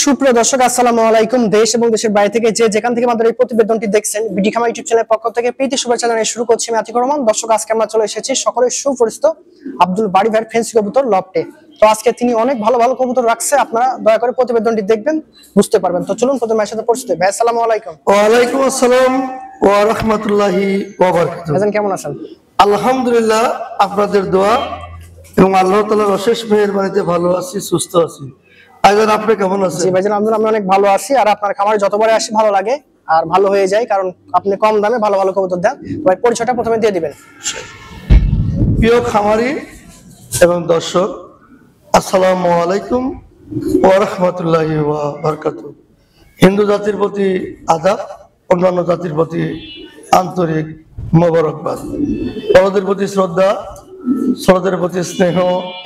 সুপ্রিয় দর্শক, আসসালামু আলাইকুম। দেশ এবং দেশের বাইরে থেকে যে যেখান থেকে আমাদের এই প্রতিবেদনটি দেখছেন, বিডি খামার ইউটিউব চ্যানেলের পক্ষ থেকে প্রীতি শুভেচ্ছা জানিয়ে শুরু করছি আমি আতিকুর রহমান। দর্শক, আজকে আমরা চলে এসেছি সকলের সুপরিচিত আব্দুল বারী ভাইয়ের ফেন্সি কবুতর লফটে। তো আজকে তিনি অনেক ভালো ভালো কবুতর রাখছে, আপনারা দয়া করে প্রতিবেদনটি দেখবেন, বুঝতে পারবেন। তো চলুন প্রথমে এর সাথে পরিচিত ভাই। আসসালামু আলাইকুম। ওয়ালাইকুম আসসালাম ওয়া রাহমাতুল্লাহি ওয়া বারাকাতুহু। ভাইজান কেমন আছেন? আলহামদুলিল্লাহ, আপনাদের দোয়া এবং আল্লাহ তাআলার অশেষ মেহেরবানিতে ভালো আছি, সুস্থ আছি। আইজান, আপনি কেমন আছেন? জি ভাইজান, আমি অনেক ভালো আছি। আর আপনার খামারে যতবারে আসি ভালো লাগে আর ভালো হয়ে যায়, কারণ আপনি কম দামে ভালো ভালো কবুতর দেন। ভাই পরিচয়টা প্রথমে দিয়ে দিবেন। প্রিয় খামারি এবং দর্শক, আসসালামু আলাইকুম ওয়া রাহমাতুল্লাহি ওয়া বারাকাতুহু। হিন্দু জাতির প্রতি আদাব, অন্যান্য জাতির প্রতি আন্তরিক মোবারকবাদ। বড়দের প্রতি শ্রদ্ধা, ছোটদের প্রতি স্নেহ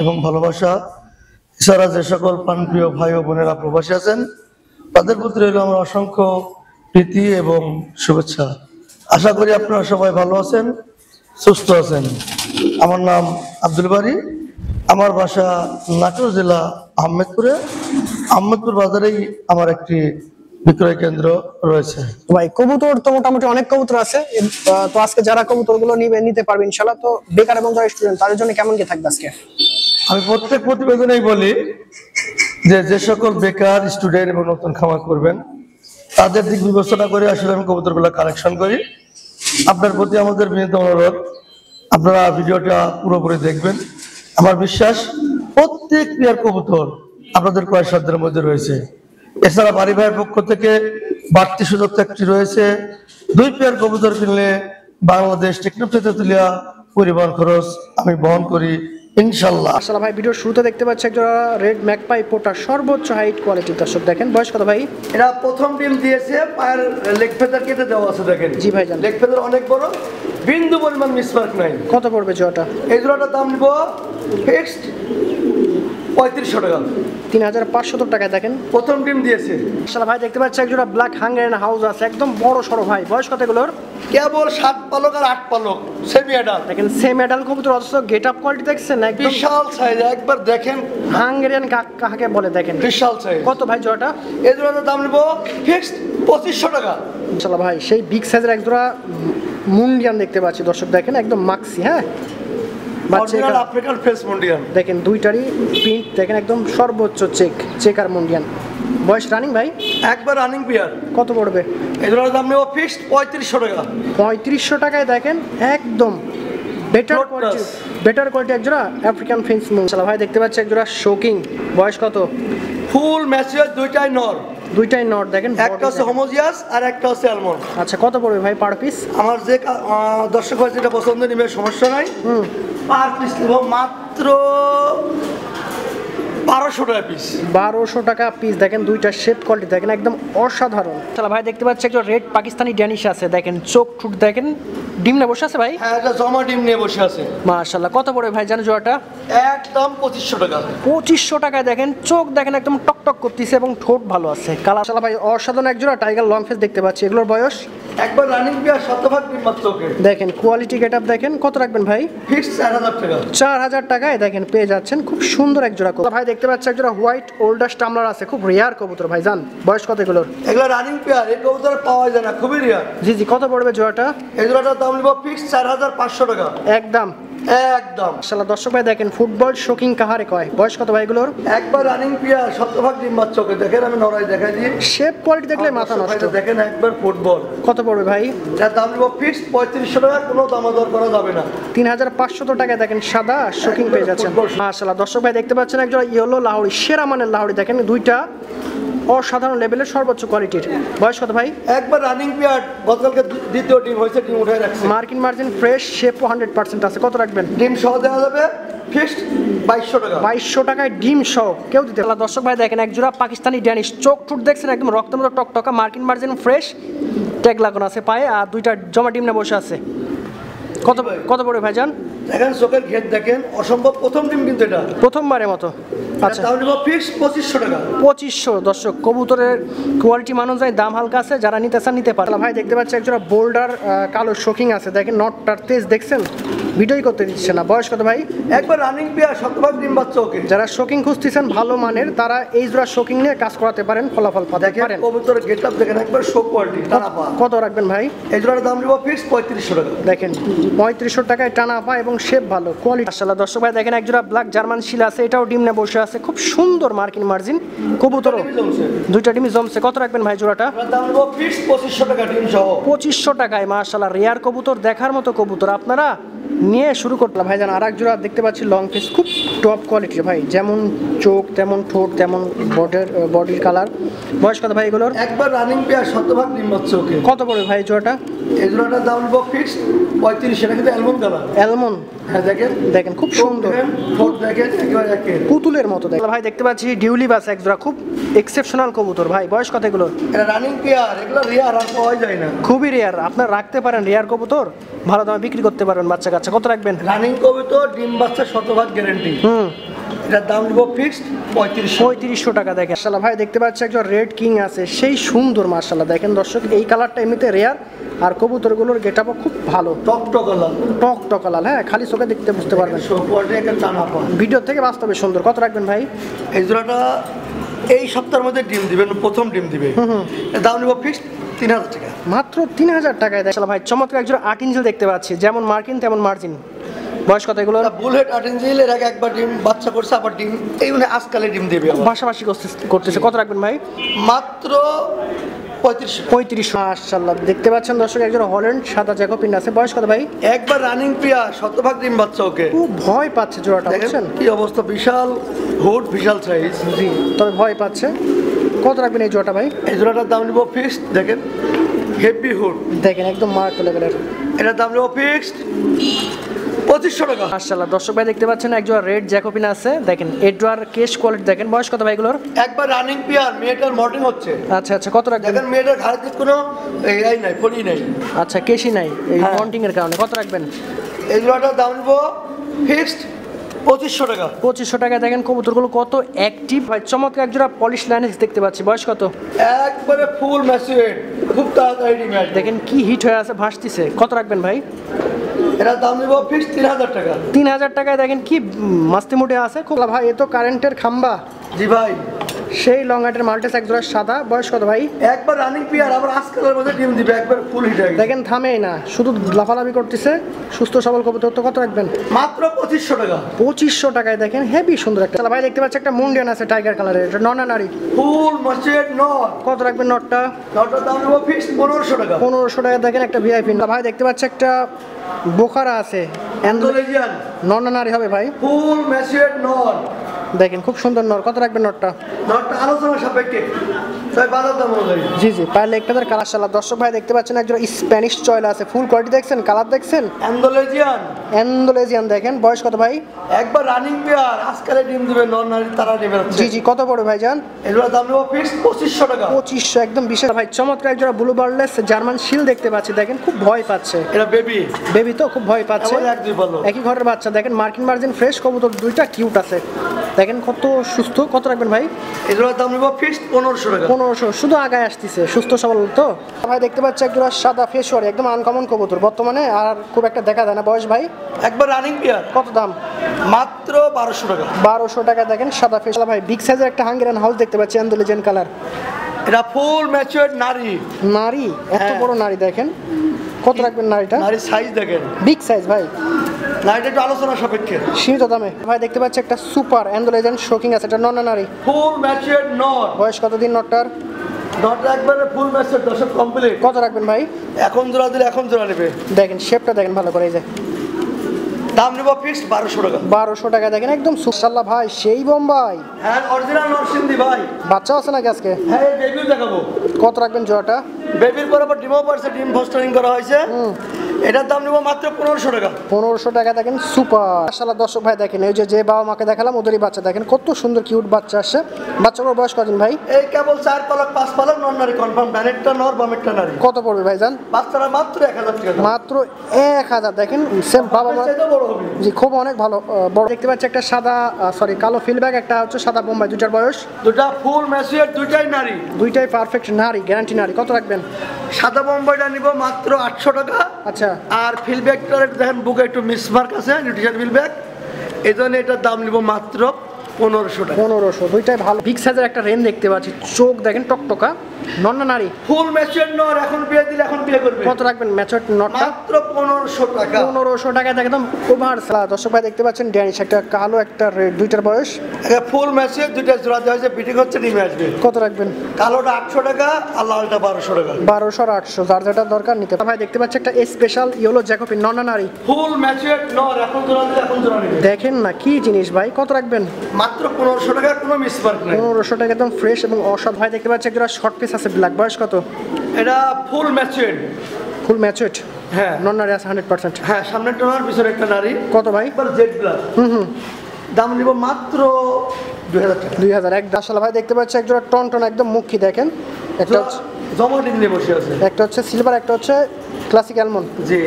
এবং ভালোবাসা। এছাড়া যে সকল প্রাণপ্রিয় ভাই ও বোনেরা প্রবাসী আছেন, তাদের প্রতি রইল আমার অসংখ্য প্রীতি এবং শুভেচ্ছা। আশা করি আপনারা সবাই ভালো আছেন, সুস্থ আছেন। আমার নাম আব্দুল বারী, আমার বাসা নাটোর জেলা আহমেদপুরে। আহমেদপুর বাজারেই আমার একটি বিক্রয় কেন্দ্র রয়েছে। ভাই কবুতর তো মোটামুটি অনেক কবুতর আছে, তো আজকে যারা কবুতর গুলো নিতে পারবে ইনশাল্লাহ, তো বেকার এবং যারা স্টুডেন্ট তাদের জন্য কেমন কি থাকবে আজকে? আমি প্রত্যেক প্রতিবেদনেই বলি যে সকল বেকার স্টুডেন্ট এবং নতুন খামার করবেন, তাদের দিক বিবেচনা করে আসলে আমি কবুতরগুলো কালেকশন করি। আপনার প্রতি আমাদের বিনীত অনুরোধ, আপনারা ভিডিওটা পুরোপুরি দেখবেন। আমার বিশ্বাস প্রত্যেক পেয়ার কবুতর আপনাদের ক্রয় সাধ্যের মধ্যে রয়েছে। এছাড়া বারী ভাইয়ের পক্ষ থেকে বাড়তি সুযোগ একটি রয়েছে। 2 পেয়ার কবুতর কিনলে বাংলাদেশ টেকনোপ্লেতে তেতুলিয়া পরিবহন খরচ আমি বহন করি ইনশাল্লাহ। আসলে ভাই ভিডিওর শুরুতে দেখতে পাচ্ছি একটা রেড ম্যাকপাই পোটা, সর্বোচ্চ হাইট কোয়ালিটি। দর্শক দেখেন, বয়স কত ভাই? এরা প্রথম ডিম দিয়েছে, পায়ের লেগ ফেদার কেটে দেওয়া আছে, দেখেন। জি ভাইজান, লেগ ফেদার অনেক বড়, বিন্দু পরিমাণ মিসমার্ক নাই। কত পড়বে জোড়াটা? এই জোড়াটার দাম নিব ফিক্সড 3500 টাকা। 3500 টাকায়। দেখেন প্রথম ডিম দিয়েছে। আসলে ভাই দেখতে পাচ্ছি এক জোড়া ব্ল্যাক হাঙ্গারিয়ান হাউস আছে, একদম বড় সরো ভাই। বয়স কত এগুলোর? কেবল 7 পালক আর 8 পালক, সেমি অ্যাডাল্ট। দেখেন সেম অ্যাডাল্ট কবুতর, অথচ গেট আপ কোয়ালিটি দেখছেন একদম বিশাল সাইজ। একবার দেখেন হাঙ্গারিয়ান কাকে বলে, দেখেন বিশাল সাইজ। কত ভাই জোড়াটা? এই জোড়াটার দাম নিব ফিক্সড 2500 টাকা। আসলে ভাই সেই বিগ সাইজের এক জোড়া মুন্ডিয়ান দেখতে পাচ্ছি। দর্শক দেখেন একদম মাক্সি, হ্যাঁ আফ্রিকান ফেস মুন্ডিয়ান। দেখেন দুইটারই প্রিন্ট দেখেন, একদম সর্বোচ্চ চেকার মুন্ডিয়ান। বয়স রানিং ভাই? একবার রানিং পেয়ার। কত পড়বে? এই জোড়ার দাম নেব ফিক্সড 3500 টাকা। 3500 টাকায় দেখেন একদম বেটার কোয়ালিটি এক জোড়া আফ্রিকান ফেন্স মুন্ডিয়ান। ভাই দেখতে পাচ্ছি এক জোড়া শোকিং। বয়স কত? ফুল ম্যাচিওর, দুইটাই নর। দুইটাই নট। দেখেন একটা হচ্ছে হোমোজিয়াস আর একটা হচ্ছে অ্যালমন্ড। আচ্ছা, কত পড়বে ভাই পার পিস? আমার যে দর্শক ভাই যেটা পছন্দ নিবে সমস্যা নাই। পার পিস নেব মাত্র 1200 টাকা পিস। 1200 টাকা পিস। দেখেন দুইটা শেপ কোয়ালিটি দেখেন একদম অসাধারণ। তাহলে ভাই দেখতে পাচ্ছি একটা রেড পাকিস্তানি ড্যানিশ আছে, দেখেন চোখ ঠুট দেখেন, ডিম নিয়ে বসে আছে ভাই। হ্যাঁ, এটা জমা ডিম নিয়ে বসে আছে। মাশাআল্লাহ। কত পড়বে ভাই জানো জোড়াটা? একদম 2500 টাকা। 2500 টাকায়। দেখেন চোখ দেখেন একদম টকটক করতেছে এবং ঠোঁট ভালো আছে, কালার। মাশাআল্লাহ ভাই অসাধারণ এক জোড়া টাইগার লং ফেস দেখতে পাচ্ছি। এগুলোর বয়স? একবার রানিং পেয়ার, শতভাগ ডিম মাত্র। দেখেন কোয়ালিটি গেটআপ দেখেন। কত রাখবেন ভাই? ফিক্স 4000 টাকা। 4000 টাকায় দেখেন পেয়ে যাচ্ছেন খুব সুন্দর এক জোড়া কবুতর। ভাই দেখতে পাচ্ছি এক জোড়া হোয়াইট ওল্ডার স্টামলার আছে, খুব রেয়ার কবুতর ভাই জান। বয়স কত এগুলোর? এগুলো রানিং পেয়ার, এই কবুতর পাওয়া যায় না, খুবই রেয়ার। জি জি, কত পড়বে জোড়াটা? এই জোড়াটার দাম নিব ফিক্স 4500 টাকা। একদম একদম। মাশাআল্লাহ। দর্শক ভাই দেখেন ফুটবল শোকিং কাহারে কয়। বয়স কত ভাই এগুলোর? একবার রানিং পেয়ার, শতভাগ ডিম বাচ্চা। দেখেন আমি নড়াই দেখাই দিই, শেপ কোয়ালিটি দেখলে মাথা নষ্ট। দেখেন একবার ফুটবল। কত পড়বে ভাই? এর দাম নিব ফিক্সড 3500 টাকা, কোনো দামাদর করা যাবে না। 3500 টাকায় দেখেন সাদা শোকিং পেয়ে যাচ্ছেন। মাশাআল্লাহ। দর্শক ভাই দেখতে পাচ্ছেন একজন ইয়েলো লাহোরি, সেরা মানের লাহোরি। দেখেন দুইটা অসাধারণ লেভেলের সর্বোচ্চ কোয়ালিটির। বয়স কত ভাই? একবার রানিং পেয়ার, গতকালকে দ্বিতীয় ডিম হয়েছে, ডিম উঠে রাখছে। মার্কিন মার্জিন ফ্রেশ, শেপও 100% আছে। কত রাখবেন? ডিম সহ দেওয়া যাবে ফিক্সড 2200 টাকা। 2200 টাকায় ডিম সহ কেউ দিতে পারে। দর্শক ভাই দেখেন এক জোড়া পাকিস্তানি ড্যানিশ, চোখ ঠুট দেখছেন একদম রক্তের মতো টকটকা, মার্কিন মার্জিন ফ্রেশ, ট্যাগ লাগানো আছে পায়ে, আর দুইটা জমা ডিম নিয়ে বসে আছে। কত পড়বে ভাইজান? দেখেন চোখের ঘের দেখেন, অসম্ভব প্রথম ডিম কিন্তু এটা প্রথমবারের মতো। আচ্ছা, দাম নিব ফিক্সড 2500 টাকা। 2500। দর্শক কবুতরের কোয়ালিটি মানুষ যায়, দাম হালকা আছে, যারা নিতে চান নিতে পারে। ভাই দেখতে পাচ্ছি একজোড়া বোল্ডার কালো শোকিং আছে, দেখেন নটটার তেজ দেখছেন ভিডিওই করতে দিচ্ছে না। বয়স কত ভাই? একবার রানিং পেয়ার, শতভাগ ডিম বাচ্চা ওকে। যারা শোকিং খুঁজতেছেন ভালো মানের, তারা এই জোড়া শোকিং নিয়ে কাজ করাতে পারেন, ফলাফল পাতে পারেন। কবুতরের গেটআপ দেখেন, একবার শো কোয়ালিটি, টানা পা। কত রাখবেন ভাই? এই জোড়ার দাম নিব ফিক্স 3500 টাকা। দেখেন 3500 টাকায় টানা পা এবং শেপ ভালো, কোয়ালিটি। মাশাআল্লাহ দর্শক ভাই দেখেন, এক জোড়া ব্ল্যাক জার্মান শিল আছে, এটাও ডিম নিয়ে বসে আছে, খুব সুন্দর মার্কিন মার্জিন কবুতরও, দুইটা ডিমই জমছে। কত রাখবেন ভাই জোড়াটা? দাম নিব ফিক্স 2500 টাকা ডিম সহ। 2500 টাকায় মাশাআল্লাহ, রেয়ার কবুতর, দেখার মতো কবুতর, আপনারা নিয়ে শুরু করলাম ভাই। জান আরেক জোড়া দেখতে পাচ্ছি লং ফেস, খুব টপ কোয়ালিটির ভাই, যেমন চোখ তেমন ঠোঁট তেমন বডির কালার। বয়স কত ভাই এগুলোর? একবার রানিং পেয়ার, শতভাগ ডিম বাচ্চা ওকে। কত পড়বে ভাই জোড়াটা? এই জোড়াটার দাম নিব ফিক্স 3500 টাকা। কিন্তু অ্যালমন্ড কালার, অ্যালমন্ড, হ্যাঁ দেখেন দেখেন খুব সুন্দর, ঠোঁট দেখেন একেবারে একের পুতুলের মতো দেখেন ভাই। দেখতে পাচ্ছি ডিউলি বাস এক জোড়া, খুব এক্সেপশনাল কবুতর ভাই। বয়স কত এগুলোর? এটা রানিং পেয়ার, এগুলো রেয়ার আর পাওয়া যায় না, খুবই রেয়ার, আপনার রাখতে পারেন রেয়ার কবুতর, ভালো দামে বিক্রি করতে পারবেন বাচ্চা কাচ্চা। কত রাখবেন? রানিং কবুতর ডিম বাচ্চা শতভাগ গ্যারান্টি। এটার দাম নিব ফিক্সড 3500 টাকা। দেখেন মাশাআল্লাহ ভাই, দেখতে পাচ্ছি একজন রেড কিং আছে, সেই সুন্দর মাশাআল্লাহ। দেখেন দর্শক, এই কালারটা এমনিতে রেয়ার, আর কবুতরগুলোর গেটআপও খুব ভালো, টক লাল, হ্যাঁ খালি চোখে দেখতে বুঝতে পারবেন, ভিডিও থেকে বাস্তবে সুন্দর। কত রাখবেন ভাই? এই জোড়াটা এই সপ্তাহের মধ্যে ডিম দিবেন, প্রথম ডিম দিবে। এর দাম নিব ফিক্সড 3000 টাকা, মাত্র 3000 টাকায়। দেখেন ভাই চমৎকার একজন আর্টিনজেল দেখতে পাচ্ছি, যেমন মার্কিন তেমন মার্জিন। বয়স কত এগুলো? বুলেট আর্টিনজেল, এর আগে একবার ডিম বাচ্চা করছে, আবার ডিম এই মানে আজকালে ডিম দেবে, পাশাপাশি করতেছে। কত রাখবেন ভাই? মাত্র 3500। মাশাআল্লাহ দেখতে পাচ্ছেন দর্শক, একজন হল্যান্ড সাদা জ্যাকোবিন আছে। বয়স কত ভাই? একবার রানিং পেয়ার, শতভাগ ডিম বাচ্চা ওকে। খুব ভয় পাচ্ছে জোড়াটা, বুঝছেন কি অবস্থা, বিশাল হুড, বিশাল সাইজ। জি, তবে ভয় পাচ্ছে। কত রাখবেন এই জোড়াটা ভাই? এই জোড়াটার দাম নিব ফিক্সড, দেখেন হেভি হুড, দেখেন একদম মারাত্মক লেভেলের। এটার দাম নিব ফিক্সড 2500 টাকা। মাশাআল্লাহ দর্শক ভাই দেখতে পাচ্ছেন একজন রেড জ্যাকোবিন আছে, দেখেন এডওয়ার কেশ কোয়ালিটি দেখেন। বয়স কত ভাই এগুলোর? একবার রানিং পেয়ার, মেয়েটার মর্টিং হচ্ছে। আচ্ছা আচ্ছা, কত রাখবেন? দেখেন মেয়েটার ঘাড়ে কোনো এই নাই, ফড়ি নাই, আচ্ছা কেশি নাই এই মন্টিং এর কারণে। কত রাখবেন? এই জোড়াটার দাম নিব ফিক্সড 2500 টাকা। 2500 টাকা। দেখেন কবুতরগুলো কত অ্যাক্টিভ ভাই, চমৎকার এক জোড়া পলিশ লাইনেক্স দেখতে পাচ্ছি। বয়স কত? একবারে ফুল ম্যাচুরেট, খুব তাড়াতাড়ি ডিম্যাচ। দেখেন কি হিট হয়ে আছে, ভাসতিছে। কত রাখবেন ভাই? এরা দাম নিব ফিক্সড 3000 টাকা। 3000 টাকায় দেখেন কি মাস্তি মুটে আছে। খুব ভাই, এ তো কারেন্টের খাম্বা। জি ভাই, সেই লং হাইটের মাল্টেস এক জোড়া সাদা। বয়স কত ভাই? একবার রানিং পেয়ার, আবার আজকালের মধ্যে ডিম দিবে, একবার ফুল হিট হয়ে গেছে। দেখেন থামেই না, শুধু লাফালাফি করতেছে, সুস্থ সবল কবুতর। তো কত রাখবেন? মাত্র 2500 টাকা। 2500 টাকায় দেখেন হেভি সুন্দর একটা ভাই দেখতে পাচ্ছি, একটা মুন্ডিয়ান আছে টাইগার কালারের, এটা নন না নারী? ফুল ম্যাচুরেট নট। কত রাখবেন নটটা? নটটার দাম নিব ফিক্সড 1500 টাকা। 1500 টাকা। দেখেন একটা ভিআইপি ভাই দেখতে পাচ্ছি, একটা বোখারা আছে, অ্যান্ডোলেজিয়ান, নন না নারী হবে ভাই? ফুল ম্যাচুরেট নট। দেখেন খুব সুন্দর নর। কত রাখবেন নটটা? নটটা আলোচনা সাপেক্ষে, তাই বাজার দাম অনুযায়ী। জি জি, পায়ে লেগটাদের কালার শালা। দর্শক ভাই দেখতে পাচ্ছেন একজন স্প্যানিশ চয়লা আছে, ফুল কোয়ালিটি দেখছেন, কালার দেখছেন, অ্যান্ডোলেজিয়ান দেখেন। বয়স কত ভাই? একবার রানিং পেয়ার, আজকালে ডিম দিবে, নন নারী তারা ডিমে হচ্ছে। জি জি, কত পড়বে ভাই জান? এগুলোর দাম নেব ফিক্সড 2500 টাকা। 2500 একদম বিশেষ ভাই। চমৎকার একজোড়া ব্লু বার্ডলেস জার্মান শিল দেখতে পাচ্ছি, দেখেন খুব ভয় পাচ্ছে। এটা বেবি, বেবি তো খুব ভয় পাচ্ছে, এক দুই ভালো, একই ঘরের বাচ্চা। দেখেন মার্কিন মার্জিন ফ্রেশ কবুতর, দুইটা কিউট আছে, দেখেন কত সুস্থ। কত রাখবেন ভাই? এগুলোর দাম নেব ফিক্সড 1500 টাকা। 1500, শুধু আগায় আসতেছে, সুস্থ সবল তো ভাই। দেখতে পাচ্ছি একজোড়া সাদা ফেসওয়ারি, একদম আনকমন কবুতর, বর্তমানে আর খুব একটা দেখা যায় না। বয়স ভাই? একবার রানিং পেয়ার। কত দাম? মাত্র 1200 টাকা। 1200 টাকা। দেখেন সাদা ফেস ভাই, বিগ সাইজের একটা হাঙ্গেরিয়ান হাউস দেখতে পাচ্ছি, অ্যান্ডোলেজিয়ান কালার। এটা ফুল ম্যাচুয়ার্ড নারী, নারী, এত বড় নারী দেখেন। কত রাখবেন নারীটা? নারী সাইজ দেখেন, বিগ সাইজ ভাই। নারীটা একটু আলোচনা সাপেক্ষে, সীমিত দামে ভাই। দেখতে পাচ্ছি একটা সুপার অ্যান্ডোলেজিয়ান শোকিং আছে, এটা নন না নারী? ফুল ম্যাচুয়ার্ড নট। বয়স কতদিন নটটার? নটটা একবারে ফুল ম্যাচুয়ার্ড, দর্শক কমপ্লিট। কত রাখবেন ভাই? এখন জোড়া দিলে এখন জোড়া নেবে। দেখেন শেপটা দেখেন ভালো করে, এই যে দাম নেব ফিক্সড 1200 টাকা। 1200 টাকা। দেখেন একদম সুশাল্লাহ ভাই, সেই বোম্বাই। হ্যাঁ, অরিজিনাল নরসিংদী ভাই। বাচ্চা আছে নাকি আজকে? হ্যাঁ, এই বেবিও দেখাবো। কত রাখবেন জোড়াটা? বেবির পর আবার ডিমও পারছে, ডিম ফস্টারিং করা হয়েছে। এটার দাম নেব মাত্র 1500 টাকা। 1500 টাকা। দেখেন সুপার মাশাআল্লাহ। দর্শক ভাই দেখেন, এই যে বাবা মাকে দেখালাম ওদেরই বাচ্চা, দেখেন কত সুন্দর কিউট বাচ্চা আসছে। বাচ্চাগুলোর বয়স কতদিন ভাই? এই কেবল 4 পালক 5 পালক, নর নারী কনফার্ম, ডানেরটা নর বামেরটা নারী। কত পড়বে ভাইজান? বাচ্চারা মাত্র 1000 টাকা। মাত্র 1000। দেখেন সেম বাবা মা, চাইতে বড় হবে। জি খুব অনেক ভালো বড়। দেখতে পাচ্ছি একটা সাদা কালো ফিলব্যাক, একটা হচ্ছে সাদা বোম্বাই, দুইটার বয়স? দুটা ফুল ম্যাচুয়ার, দুইটাই নারী, দুইটাই পারফেক্ট নারী, গ্যারান্টি নারী। কত রাখবেন? সাদা বোম্বাইটা নিব মাত্র 800 টাকা। আচ্ছা, আর ফিলব্যাগটার একটু দেখেন বুকে একটু মিসমার্ক আছে, নিউট্রিশন ফিলব্যাগ, এই জন্য এটার দাম নিব মাত্র 1500 টাকা। 1500, দুইটাই ভালো। বিগ সাইজের একটা রেন দেখতে পাচ্ছি, চোখ দেখেন টকটকা। নর না নারী? ফুল ম্যাচিওর নর, এখন বিয়ে দিলে এখন বিয়ে করবে। কত রাখবেন ম্যাচিওর নরটা? মাত্র 1500 টাকা। 1500 টাকায় একদম ওভার সালা। দর্শক ভাই দেখতে পাচ্ছেন ড্যানিশ, একটা কালো একটা রেড, দুইটার বয়স। এটা ফুল ম্যাচিওর, দুইটা জোড়া দেওয়া হয়েছে, বিটিং হচ্ছে, ডিমে আসবে। কত রাখবেন? কালোটা 800 টাকা আর লালটা 1200 টাকা। 1200 আর 800, যার যেটা দরকার নিতে। ভাই দেখতে পাচ্ছি একটা স্পেশাল ইয়েলো জ্যাকোবিন, নর না নারী? ফুল ম্যাচিওর নর, এখন জোড়া দিলে এখন জোড়া নেবে। দেখেন না কি জিনিস ভাই, কত রাখবেন? মাত্র 1500 টাকা, কোনো মিসমার্ক নাই। 1500 টাকা, একদম ফ্রেশ এবং অসাধ। ভাই দেখতে পাচ্ছি একটা শর্ট পিস আছে ব্ল্যাক, বয়স কত? এটা ফুল ম্যাচিওর। ফুল ম্যাচিওর? হ্যাঁ, নর নারী আছে 100%। হ্যাঁ, সামনে একটা নর, পিছনে একটা নারী। কত ভাই? একবার জেড ব্লাড। দাম নিব মাত্র 2000 টাকা। 2000 এক। আসলে ভাই দেখতে পাচ্ছি একজোড়া টন একদম মুখী, দেখেন। একটা হচ্ছে জমা ডিম নিয়ে বসে আছে, একটা হচ্ছে সিলভার, একটা হচ্ছে ক্লাসিক অ্যালমন্ড। জি,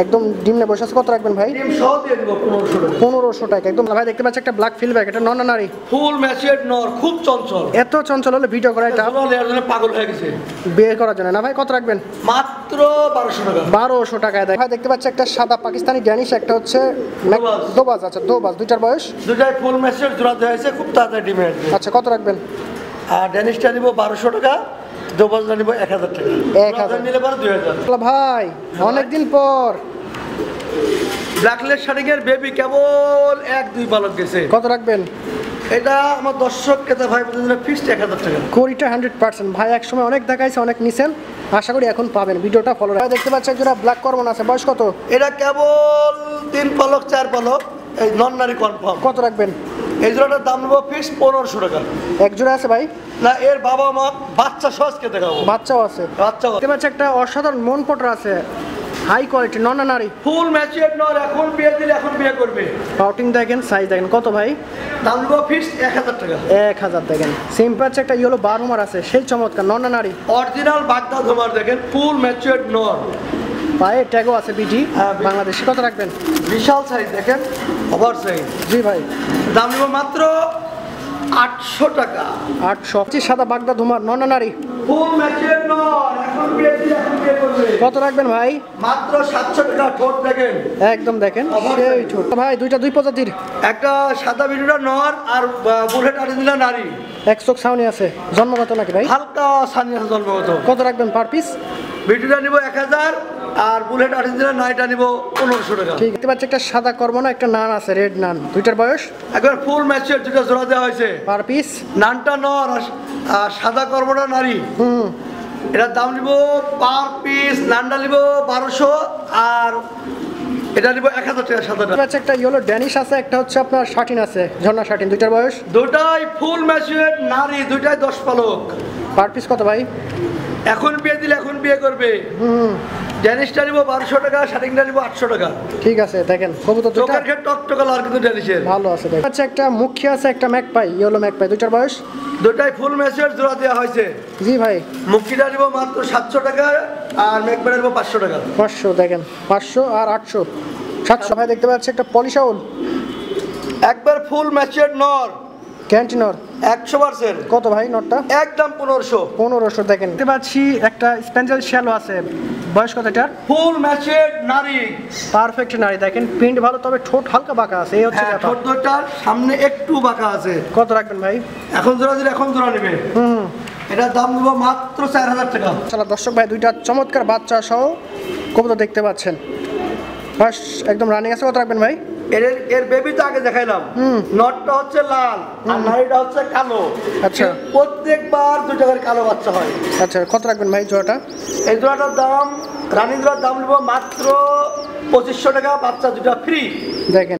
একদম ডিম নিয়ে বসে আছে। কত রাখবেন ভাই? ডিম সহ দিয়ে দিব 1500 টাকা। 1500 টাকা একদম। ভাই দেখতে পাচ্ছি একটা ব্ল্যাক ফিলব্যাক, এটা নর না নারী? ফুল ম্যাচিওর নর, খুব চঞ্চল। এত চঞ্চল হলে ভিডিও করা এটা জোড়া নেওয়ার জন্য পাগল হয়ে গেছে, বের করার জন্য না ভাই? কত রাখবেন? মাত্র 1200 টাকা। 1200 টাকায় দেয়। ভাই দেখতে পাচ্ছি একটা সাদা পাকিস্তানি ড্যানিশ, একটা হচ্ছে দোবাজ। দোবাজ। আচ্ছা, দোবাজ, দুইটার বয়স? দুটাই ফুল ম্যাচিওর, জোড়া দেওয়া হয়েছে, খুব তাড়াতাড়ি ডিমে আসবে। আচ্ছা, কত রাখবেন? আর ড্যানিশটা নিব 1200 টাকা, দোবাজটা নিব 1000 টাকা। 1000 নিলে পরে 2000। ভাই অনেকদিন পর ব্ল্যাকলেস শার্টিং এর বেবি কেবল 1-2 পালক গেছে। কত রাখবেন? এটা আমার দর্শক ক্রেতা ভাই বোনদের ফিক্সড 1000 টাকা। কোরিটা 100%। ভাই একসময় অনেক দেখাইছে, অনেক নিছেন, আশা করি এখন পাবেন। ভিডিওটা ফলো রাখবেন। দেখতে পাচ্ছি একজোড়া ব্ল্যাক কর্মন আছে, বয়স কত? এটা কেবল 3 পালক 4 পালক, এই নন নারী কনফার্ম। কত রাখবেন? এই জোড়াটার দাম নেবো ফিক্সড 1500 টাকা। এক জোড়া আছে ভাই? না, এর বাবা মা বাচ্চা সহজকে দেখাবো। বাচ্চাও আছে? বাচ্চাও দেখতে পাচ্ছি একটা অসাধারণ মন পটর আছে, হাই কোয়ালিটি, নর না নারী? ফুল ম্যাচিওর নর, এখন বিয়ে দিলে এখন বিয়ে করবে। পাউটিং দেখেন, সাইজ দেখেন। কত ভাই? দাম নেবো ফিক্সড 1000 টাকা। 1000 দেখেন। সিম পাচ্ছে একটা ইয়েলো বারহুমার আছে, সেই চমৎকার, নর না নারী? অরিজিনাল বাগদা ধোমার দেখেন, ফুল ম্যাচিওর নর, পায়ে ট্যাগও আছে বিডি হ্যাঁ, বাংলাদেশি। কত রাখবেন? বিশাল সাইজ দেখেন, ওভার সাইজ। জি ভাই। দাম নেবো মাত্র 800 টাকা। 800। সাদা বাগদা ধুমার, নর না নারী? ফুল ম্যাচিওর নর, এখন বিয়ে দিলে এখন বিয়ে করবে। কত রাখবেন ভাই? মাত্র 700 টাকা। ঠোঁট দেখেন, একদম দেখেন সেই ছোট। ভাই দুইটা দুই প্রজাতির, একটা সাদা বিটুটা নর আর বুলেট আর্জেন্টিনা নারী। এক চোখ ছাউনি আছে, জন্মগত নাকি ভাই? হালকা সানি আছে জন্মগত। কত রাখবেন পার পিস? বিটুটা নিব 1000 আর বুলেট আর্জেন্টিনা নাইটা নিব 1500 টাকা। ঠিক। দেখতে পাচ্ছি একটা সাদা কর্মনা, একটা নান আছে রেড নান, দুইটার বয়স? একবার ফুল ম্যাচিওর, দুটো জোড়া দেওয়া হয়েছে। Per piece? নানটা নর আর সাদা কর্মটা নারী। এটার দাম নিব পার পিস, নানটা নিব 1200 আর এটা নিব 1000 টাকা সাদাটা। দেখতে পাচ্ছি একটা ইয়েলো ড্যানিশ আছে, একটা হচ্ছে আপনার শার্টিন আছে, ঝর্ণা শার্টিন, দুইটার বয়স? দুটাই ফুল ম্যাচিওর নারী, দুটাই 10 পালক। পার পিস কত ভাই? এখন বিয়ে দিলে এখন বিয়ে করবে। ড্যানিশটা নিব 1200 টাকা, শার্টিংটা নিব 800 টাকা। ঠিক আছে, দেখেন কবুতর দুটো চোখের ক্ষেত্রে টকটকাল আর কিন্তু ড্যানিশের ভালো আছে। দেখেন আচ্ছা, একটা মুখী আছে, একটা ম্যাকপাই, ইয়েলো ম্যাকপাই, দুইটার বয়স? দুটাই ফুল ম্যাচিওর, জোড়া দেওয়া হয়েছে। জি ভাই। মুখিটা নিব মাত্র 700 টাকা আর মেকবারে নিব 500 টাকা। 500 দেখেন, 500 আর 800, 700। ভাই দেখতে পাচ্ছি একটা পলিশাউল, একবার ফুল ম্যাচিওর নর, ক্যান্টিনর, 100%। কত ভাই নটটা? একদম 1500। 1500 দেখেন। দেখতে পাচ্ছি একটা স্প্যাঞ্জেল শ্যালো আছে, বয়স কত এটার? ফুল ম্যাচিওর নারী, পারফেক্ট নারী, দেখেন প্রিন্ট ভালো, তবে ঠোঁট হালকা বাঁকা আছে, এই হচ্ছে হ্যাঁ, ব্যাপার। ঠোঁট দুটার সামনে একটু বাঁকা আছে। কত রাখবেন ভাই? এখন জোড়া দিলে এখন জোড়া নেবে। এটার দাম নেব মাত্র 4000 টাকা। চলো দর্শক ভাই, দুইটা চমৎকার বাচ্চা সহ কবুতর দেখতে পাচ্ছেন, ফার্স্ট একদম রানিং আছে। কত রাখবেন ভাই? এর বেবি তো আগে দেখাইলাম, নটটা হচ্ছে লাল আর নারীটা হচ্ছে কালো। আচ্ছা। প্রত্যেকবার 2 টাকার কালো বাচ্চা হয়। আচ্ছা, কত রাখবেন ভাই জোড়াটা? এই জোড়াটার দাম, রানী জোড়ার দাম নেব মাত্র 2500 টাকা, বাচ্চা দুটা ফ্রি। দেখেন